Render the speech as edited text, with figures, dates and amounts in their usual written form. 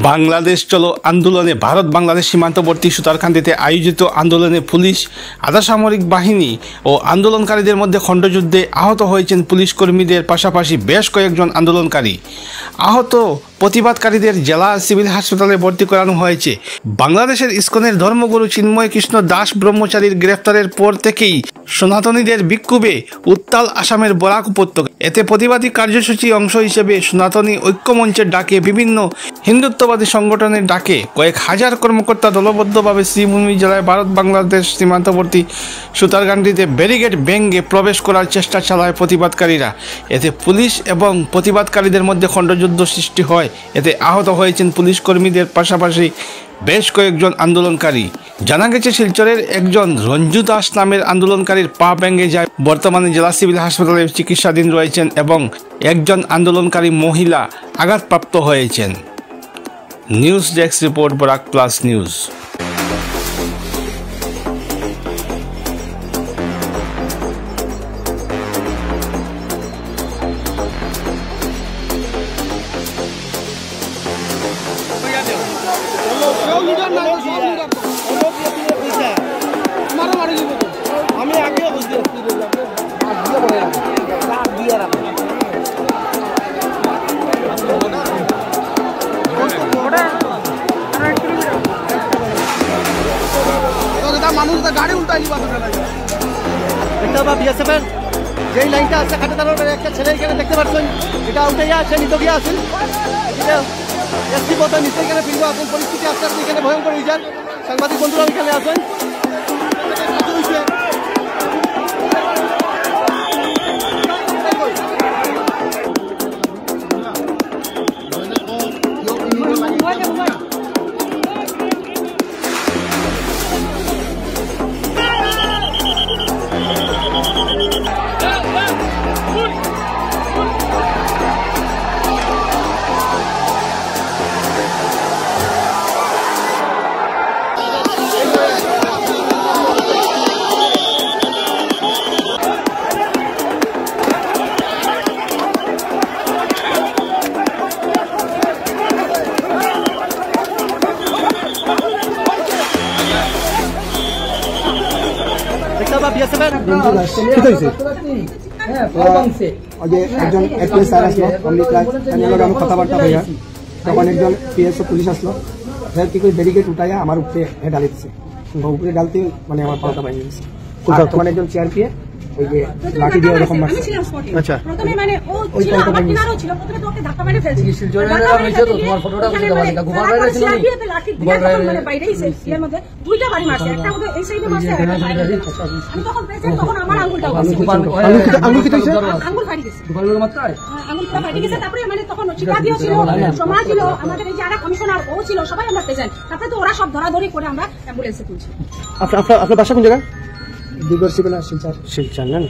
বাংলাদেশ চলো আন্দোলনে ভারত বাংলাদেশ সীমান্তবর্তী সুতারকান্দিতে আয়োজিত আন্দোলনে পুলিশ, আধা সামরিক বাহিনী ও আন্দোলনকারীদের মধ্যে খণ্ডযুদ্ধে আহত হয়েছেন পুলিশ কর্মীদের পাশাপাশি বেশ কয়েকজন আন্দোলনকারী। আহত প্রতিবাদকারীদের জেলা সিভিল হাসপাতালে ভর্তি করানো হয়েছে। বাংলাদেশের ইসকনের ধর্মগুরু চিন্ময় কৃষ্ণ দাস ব্রহ্মচারীর গ্রেফতারের পর থেকেই সনাতনীদের বিক্ষোভে উত্তাল আসামের বরাক উপত্যকা। এতে প্রতিবাদী কার্যসূচি অংশ হিসেবে সনাতনী ঐক্যমঞ্চের ডাকে বিভিন্ন হিন্দুত্ববাদী সংগঠনের ডাকে কয়েক হাজার কর্মকর্তা দলবদ্ধভাবে শ্রীভূমি জেলায় ভারত বাংলাদেশ সীমান্তবর্তী সুতারকান্দিতে ব্যারিকেড ভেঙে প্রবেশ করার চেষ্টা চালায় প্রতিবাদকারীরা। এতে পুলিশ এবং প্রতিবাদকারীদের মধ্যে খণ্ডযুদ্ধ সৃষ্টি হয়। এতে আহত হয়েছেন পুলিশ কর্মীদের পাশাপাশি বেশ কয়েকজন আন্দোলনকারী। জানা গেছে শিলচরের একজন রঞ্জু দাস নামের আন্দোলনকারীর পা ভেঙে যায়। বর্তমানে জেলা সিভিল হাসপাতালে চিকিৎসাধীন রয়েছেন এবং একজন আন্দোলনকারী মহিলা আঘাতপ্রাপ্ত হয়েছেন। News desk report, Barak plus news. আমি আগে বুঝতে মানুষ গাড়ি উল্টাই বিএসএফের যেই লাইনটা আছে খাটেদারের একটা ছেলে এখানে দেখতে পাচ্ছেন, এটা উঠাইয়া সে নিত গিয়ে আছেন এসপি পথে নিচে এখানে ফিরবো আছেন। পরিস্থিতি আস্তে আস্তে এখানে ভয়ঙ্কর হয়ে যান। সাংবাদিক বন্ধুরা এখানে আছেন। একজন স্যার আসলো, কথাবার্তা হইয়া তখন একজন পিএসও পুলিশ আসলো, কি করে ব্যারিকেড উঠাইয়া আমার উপরে ঢালি দিচ্ছে। উপরে ডালতে মানে আমার পাল্টা বাইরে গেছে। তখন একজন চেয়ার পেয়ে ওই যে লাঠি দিয়ে ওরকম মারছে। আচ্ছা, প্রথমে মানে ও ছিল আমার কিনারও ছিল, প্রথমে তো ওকে ধাক্কা মেরে ফেলছে। শিলচরের হইছে তো তোমার ফটোটা বুঝতে পারলি না, গোপাল রায় ছিল নি গোপাল রায় মানে বাইরেই সে এর মধ্যে দুইটা বাড়ি মারছে, একটা মধ্যে এই সাইডে মারছে, একটা বাইরে। আমি তখন প্রেজেন্ট, তখন আমার আঙ্গুলটা গেছে, আঙ্গুল কি হইছে, আঙ্গুল ফাটি গেছে, গোপালের মাথায় আঙ্গুলটা ফাটি গেছে। তারপরে মানে তখন চিকাদিও ছিল, সমাজ ছিল, আমাদের এই যে আরেক কমিশনার ও ছিল, সবাই আমরা প্রেজেন্ট। তারপরে তো ওরা সব ধরাধরি করে আমরা অ্যাম্বুলেন্সে তুলছি। আপনার বাসা কোন জায়গা? দিগর শিবলা, শিলচর। শিলচর না?